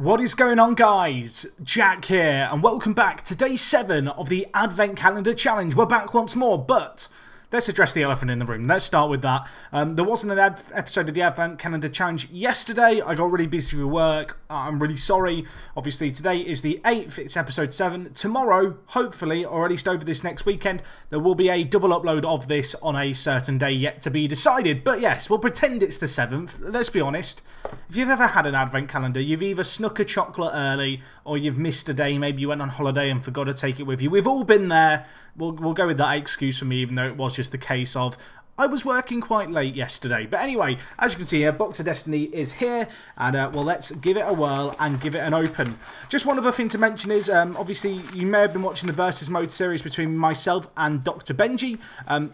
What is going on, guys? Jack here, and welcome back to day 7 of the Advent Calendar Challenge. We're back once more, but let's address the elephant in the room. Let's start with that. There wasn't an episode of the Advent Calendar Challenge yesterday. I got really busy with work. I'm really sorry. Obviously, today is the 8th. It's episode 7. Tomorrow, hopefully, or at least over this next weekend, there will be a double upload of this on a certain day yet to be decided. But yes, we'll pretend it's the 7th. Let's be honest. If you've ever had an Advent Calendar, you've either snuck a chocolate early or you've missed a day. Maybe you went on holiday and forgot to take it with you. We've all been there. We'll go with that excuse for me, even though it was just the case of I was working quite late yesterday. But anyway, as you can see here, Box of Destiny is here, and well, let's give it a whirl and give it an open. Just one other thing to mention is, obviously, you may have been watching the Versus Mode series between myself and Dr. Benji.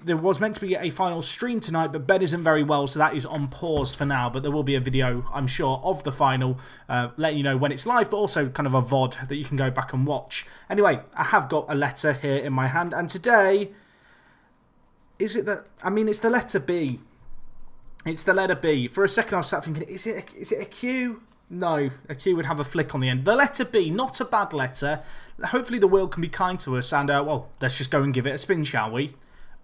There was meant to be a final stream tonight, but Ben isn't very well, so that is on pause for now. But there will be a video, I'm sure, of the final, letting you know when it's live, but also kind of a VOD that you can go back and watch. Anyway, I have got a letter here in my hand, and today... is it the... I mean, it's the letter B. It's the letter B. For a second, I was sat thinking, is it a Q? No, a Q would have a flick on the end. The letter B, not a bad letter. Hopefully the wheel can be kind to us, and, well, let's just go and give it a spin, shall we?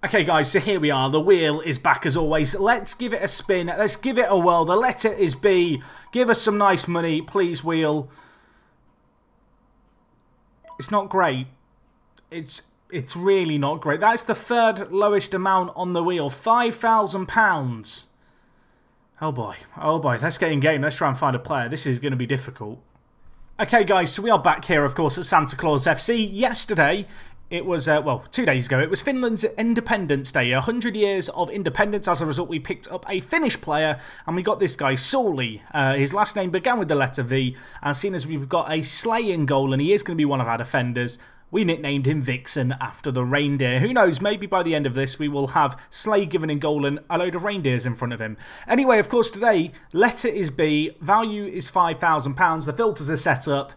Okay, guys, so here we are. The wheel is back as always. Let's give it a spin. Let's give it a whirl. The letter is B. Give us some nice money, please, wheel. It's not great. It's really not great. That's the third lowest amount on the wheel. £5,000. Oh boy. Oh boy. Let's get in game. Let's try and find a player. This is going to be difficult. Okay, guys. So we are back here, of course, at Santa Claus FC. Yesterday, it was, well, 2 days ago, it was Finland's Independence Day. 100 years of independence. As a result, we picked up a Finnish player, and we got this guy, Sauli. His last name began with the letter V, and seeing as we've got a slaying goal, and he is going to be one of our defenders, we nicknamed him Vixen after the reindeer. Who knows, maybe by the end of this we will have Slay given in goal and a load of reindeers in front of him. Anyway, of course, today, letter is B, value is £5,000, the filters are set up.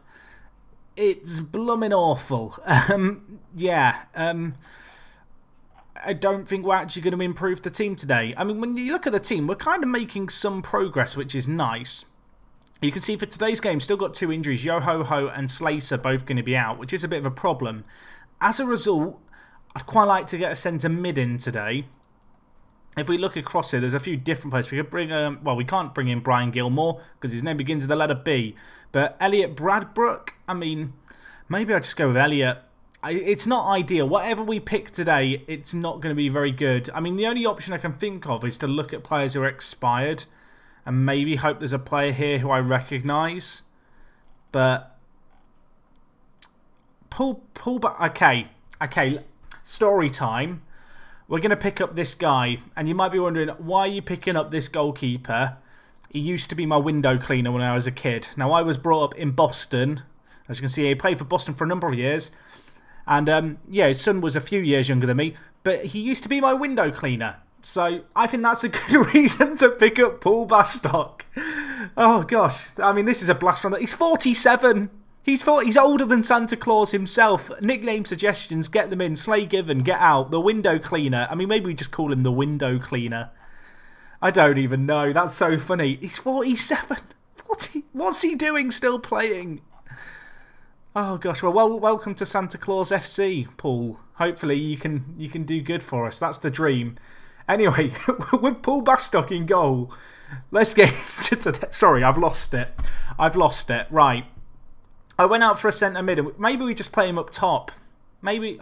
It's blooming awful. Yeah, I don't think we're actually going to improve the team today. I mean, when you look at the team, we're kind of making some progress, which is nice. You can see for today's game, still got 2 injuries. Yo-Ho-Ho and Slacer both going to be out, which is a bit of a problem. As a result, I'd quite like to get a centre mid in today. If we look across here, there's a few different players. We could bring, well, we can't bring in Brian Gilmore because his name begins with the letter B. But Elliot Bradbrook, I mean, maybe I'll just go with Elliot. It's not ideal. Whatever we pick today, it's not going to be very good. I mean, the only option I can think of is to look at players who are expired. And maybe hope there's a player here who I recognise. But pull back. Okay. Story time. We're going to pick up this guy. And you might be wondering, why are you picking up this goalkeeper? He used to be my window cleaner when I was a kid. Now, I was brought up in Boston. As you can see, he played for Boston for a number of years. And, yeah, his son was a few years younger than me. But he used to be my window cleaner. So, I think that's a good reason to pick up Paul Bastock. Oh, gosh. I mean, this is a blast from the... He's 47. He's older than Santa Claus himself. Nickname suggestions, get them in. Slay given, get out. The window cleaner. I mean, maybe we just call him the window cleaner. I don't even know. That's so funny. He's 47. 40. What's he doing still playing? Oh, gosh. Well, welcome to Santa Claus FC, Paul. Hopefully, you can do good for us. That's the dream. Anyway, with Paul Bastock in goal, let's get into today. Sorry, I've lost it. Right. I went out for a centre mid. Maybe we just play him up top. Maybe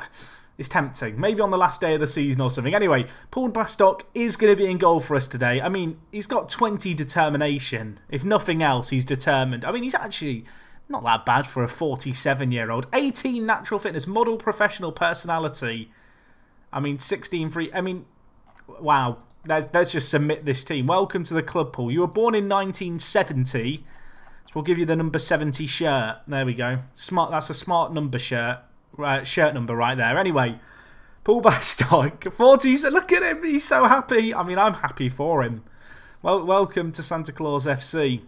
it's tempting. Maybe on the last day of the season or something. Anyway, Paul Bastock is going to be in goal for us today. I mean, he's got 20 determination. If nothing else, he's determined. I mean, he's actually not that bad for a 47-year-old. 18 natural fitness, model professional personality. I mean, 16 free. I mean... wow, let's just submit this team. Welcome to the club, Paul. You were born in 1970, so we'll give you the number 70 shirt. There we go. Smart. That's a smart number shirt. Shirt number right there. Anyway, Paul Bastock, 40. Look at him. He's so happy. I mean, I'm happy for him. Well, welcome to Santa Claus FC.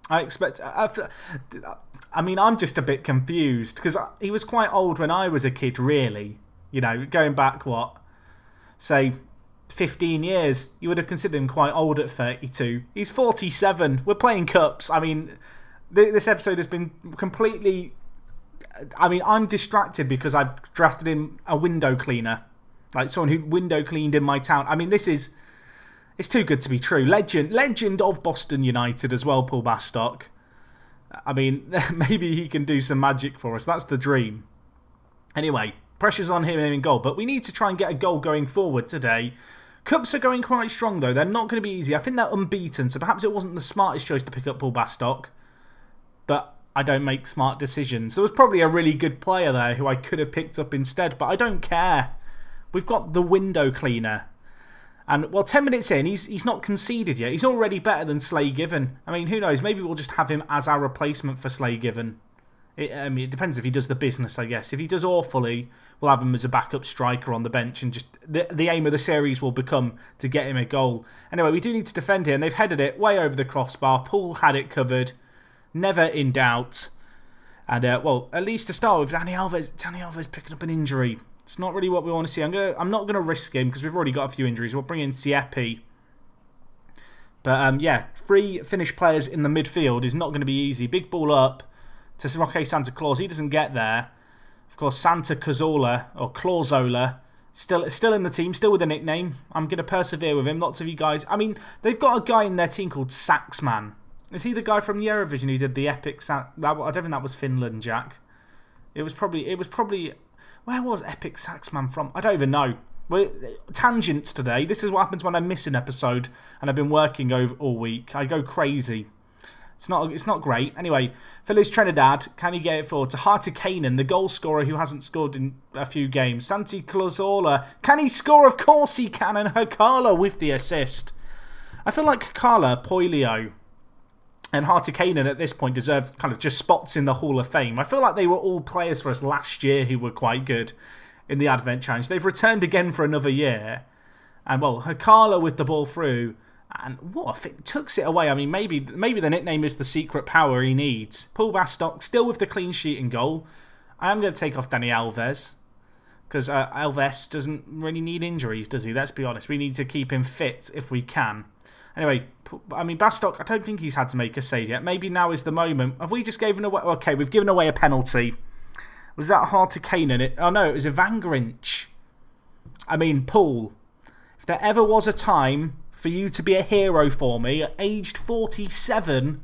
I expect... I mean, I'm just a bit confused because he was quite old when I was a kid, really. You know, going back, what? Say 15 years, you would have considered him quite old at 32. He's 47. We're playing cups. I mean, This episode has been completely... I mean, I'm distracted because I've drafted in a window cleaner. Like someone who window cleaned in my town. I mean, this is... It's too good to be true. Legend of Boston United as well, Paul Bastock. I mean, maybe he can do some magic for us. That's the dream. Anyway, pressure's on him in goal. But we need to try and get a goal going forward today. Cups are going quite strong, though. They're not going to be easy. I think they're unbeaten. So perhaps it wasn't the smartest choice to pick up Paul Bastock. But I don't make smart decisions. There was probably a really good player there who I could have picked up instead. But I don't care. We've got the window cleaner. And, well, 10 minutes in, he's not conceded yet. He's already better than Slay Given. I mean, who knows? Maybe we'll just have him as our replacement for Slay Given. I mean, it depends if he does the business, I guess. If he does awfully, we'll have him as a backup striker on the bench. And just the aim of the series will become to get him a goal. Anyway, we do need to defend here. And they've headed it way over the crossbar. Paul had it covered. Never in doubt. And, well, at least to start with, Dani Alves picking up an injury. It's not really what we want to see. I'm not going to risk him because we've already got a few injuries. We'll bring in Siepi. But, yeah, 3 Finnish players in the midfield is not going to be easy. Big ball up to Roque Santa Claus. He doesn't get there. Of course, Santa Cazorla, or Clausola, still in the team, still with a nickname. I'm going to persevere with him. Lots of you guys. I mean, they've got a guy in their team called Saxman. Is he the guy from the Eurovision who did the epic... I don't think that was Finland, Jack. It was probably... Where was Epic Saxman from? I don't even know. Well, tangents today. This is what happens when I miss an episode and I've been working all week. I go crazy. It's not great. Anyway, Feliz Trinidad. Can he get it forward to Hartikainen, the goal scorer who hasn't scored in a few games? Santi Cazorla. Can he score? Of course he can. And Hakala with the assist. I feel like Hakala, Poilio, and Hartikainen at this point deserve kind of just spots in the Hall of Fame. I feel like they were all players for us last year who were quite good in the Advent Challenge. They've returned again for another year. And, well, Hakala with the ball through. And what if it tucks it away? I mean, maybe the nickname is the secret power he needs. Paul Bastock still with the clean sheet in goal. I am going to take off Dani Alves. Because Alves doesn't really need injuries, does he? Let's be honest. We need to keep him fit if we can. Anyway, I mean, Bastock, I don't think he's had to make a save yet. Maybe now is the moment. Have we just given away... Okay, we've given away a penalty. Was that Hartikainen? Oh, no, it was Evangrinch. I mean, Paul, if there ever was a time for you to be a hero for me, at aged 47,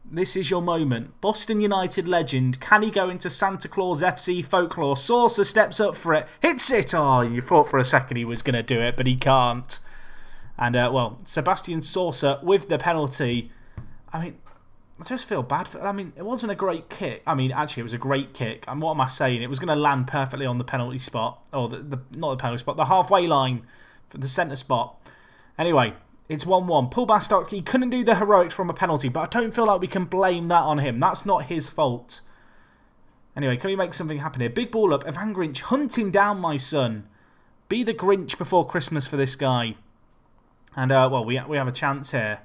this is your moment. Boston United legend. Can he go into Santa Claus FC Folklore? Saucer steps up for it. Hits it! Oh, you thought for a second he was going to do it, but he can't. And, well, Sebastian Saucer with the penalty. I mean, I just feel bad for... I mean, it wasn't a great kick. I mean, actually, it was a great kick. And what am I saying? It was going to land perfectly on the penalty spot. Or, not the penalty spot, the halfway line for the centre spot. Anyway, it's 1-1. Paul Bastock, he couldn't do the heroics from a penalty, but I don't feel like we can blame that on him. That's not his fault. Anyway, can we make something happen here? Big ball up. Evangrinch hunting down my son. Be the Grinch before Christmas for this guy. And, well, we have a chance here.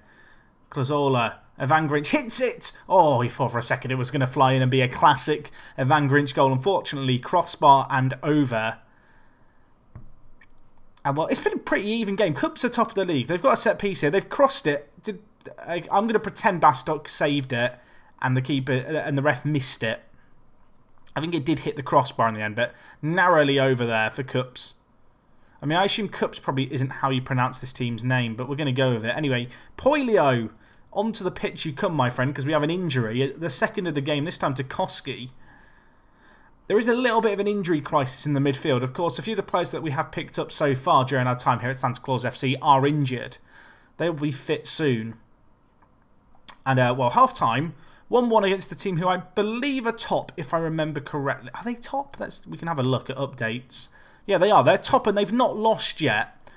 Cazorla, Evangrinch hits it! Oh, he thought for a second it was going to fly in and be a classic Evangrinch goal. Unfortunately, crossbar and over. And, well, it's been a pretty even game. Cubs are top of the league. They've got a set piece here. They've crossed it. I'm going to pretend Bastock saved it and the keeper and the ref missed it. I think it did hit the crossbar in the end, but narrowly over there for Cups. I mean, I assume Cups probably isn't how you pronounce this team's name, but we're going to go with it. Anyway, Poilio, onto the pitch you come, my friend, because we have an injury. The second of the game, this time to Koski. There is a little bit of an injury crisis in the midfield. Of course, a few of the players that we have picked up so far during our time here at Santa Claus FC are injured. They will be fit soon. And, well, half-time, 1-1 against the team who I believe are top, if I remember correctly. Are they top? We can have a look at updates. Yeah, they are. They're top and they've not lost yet.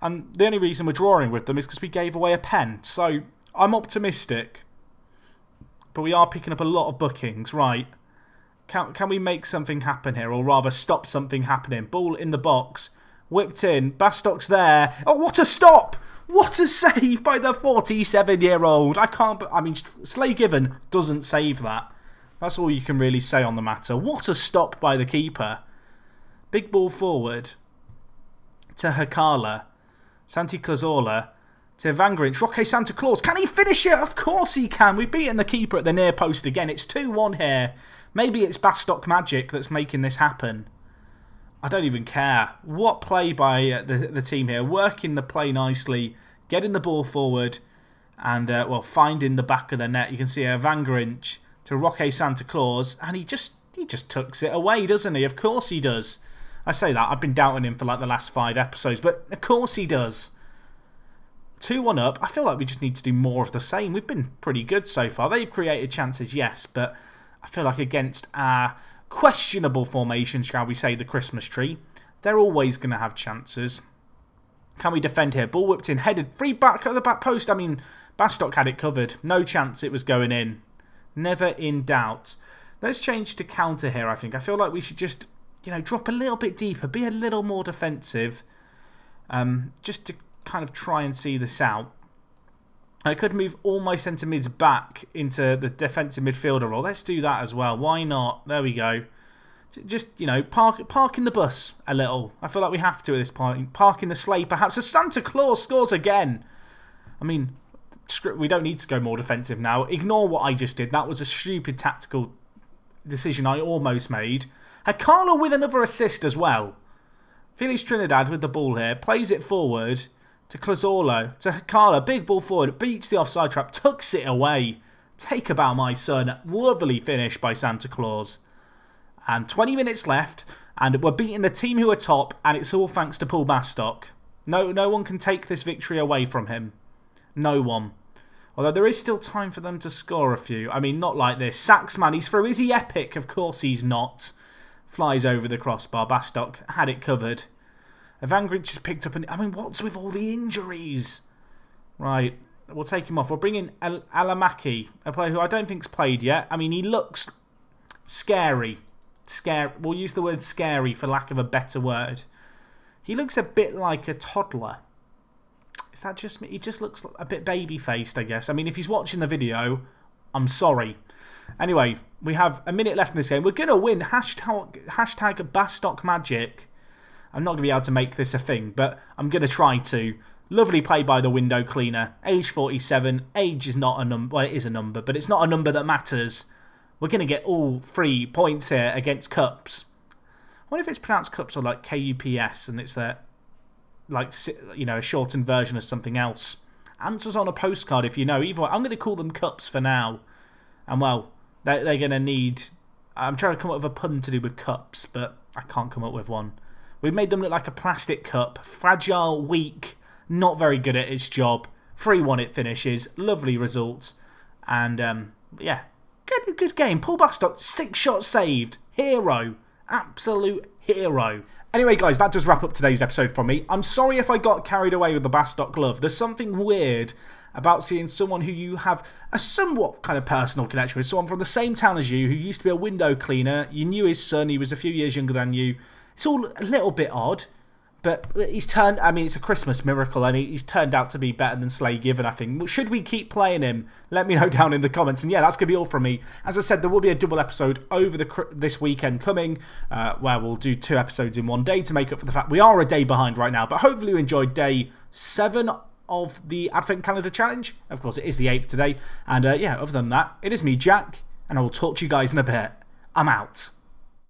And the only reason we're drawing with them is because we gave away a pen. So, I'm optimistic. But we are picking up a lot of bookings. Right. Can we make something happen here? Or rather, stop something happening. Ball in the box. Whipped in. Bastock's there. Oh, what a stop! What a save by the 47-year-old. I mean, Slay Given doesn't save that. That's all you can really say on the matter. What a stop by the keeper. Big ball forward to Hakala. Santi Cazorla to Vangrinch. Roque Santa Claus. Can he finish it? Of course he can. We've beaten the keeper at the near post again. It's 2-1 here. Maybe it's Bastok magic that's making this happen. I don't even care. What play by the team here. Working the play nicely. Getting the ball forward. And, well, finding the back of the net. You can see here Vangrinch to Roque Santa Claus. And he just tucks it away, doesn't he? Of course he does. I say that. I've been doubting him for like the last 5 episodes. But of course he does. 2-1 up. I feel like we just need to do more of the same. We've been pretty good so far. They've created chances, yes, but I feel like against our questionable formation, shall we say, the Christmas tree, they're always going to have chances. Can we defend here? Ball whipped in, headed, free back at the back post. I mean, Bastok had it covered. No chance it was going in. Never in doubt. Let's change to counter here, I think. I feel like we should just, you know, drop a little bit deeper, be a little more defensive, just to kind of try and see this out. I could move all my centre mids back into the defensive midfielder role. Let's do that as well. Why not? There we go. Just, you know, park in the bus a little. I feel like we have to at this point. Park in the sleigh, perhaps. As Santa Claus scores again. I mean, we don't need to go more defensive now. Ignore what I just did. That was a stupid tactical decision I almost made. Hakala with another assist as well. Felix Trinidad with the ball here. Plays it forward to Clazorlo, to Hakala, big ball forward, beats the offside trap, tucks it away. Take about my son. Lovely finish by Santa Claus. And 20 minutes left, and we're beating the team who are top, and it's all thanks to Paul Bastok. No one can take this victory away from him. No one. Although there is still time for them to score a few. I mean, not like this. Saxman, he's through. Is he epic? Of course he's not. Flies over the crossbar. Bastok had it covered. Vangrinch just picked up I mean, what's with all the injuries? Right, we'll take him off. We'll bring in Alamaki, a player who I don't think's played yet. I mean, he looks scary. We'll use the word scary for lack of a better word. He looks a bit like a toddler. Is that just me? He just looks a bit baby-faced, I guess. I mean, if he's watching the video, I'm sorry. Anyway, we have a minute left in this game. We're going to win. Hashtag Bastok Magic. I'm not going to be able to make this a thing, but I'm going to try to. Lovely play by the window cleaner. Age 47. Age is not a number. Well, it is a number, but it's not a number that matters. We're going to get all 3 points here against Cups. I wonder if it's pronounced Cups or like KUPS, and it's like, you know, a shortened version of something else. Answers on a postcard if you know. Either way, I'm going to call them Cups for now. And well, they're going to need... I'm trying to come up with a pun to do with cups, but I can't come up with one. We've made them look like a plastic cup. Fragile, weak, not very good at its job. 3-1 it finishes. Lovely results. And, yeah, good game. Paul Bastok, 6 shots saved. Hero. Absolute hero. Anyway, guys, that does wrap up today's episode from me. I'm sorry if I got carried away with the Bastok glove. There's something weird about seeing someone who you have a somewhat kind of personal connection with. Someone from the same town as you who used to be a window cleaner. You knew his son. He was a few years younger than you. It's all a little bit odd, but he's turned... I mean, it's a Christmas miracle, and he's turned out to be better than Slay Given, I think. Should we keep playing him? Let me know down in the comments. And yeah, that's going to be all from me. As I said, there will be a double episode over this weekend coming, where we'll do 2 episodes in one day to make up for the fact we are a day behind right now. But hopefully you enjoyed day 7 of the Advent Calendar Challenge. Of course, it is the 8th today. And yeah, other than that, it is me, Jack, and I will talk to you guys in a bit. I'm out.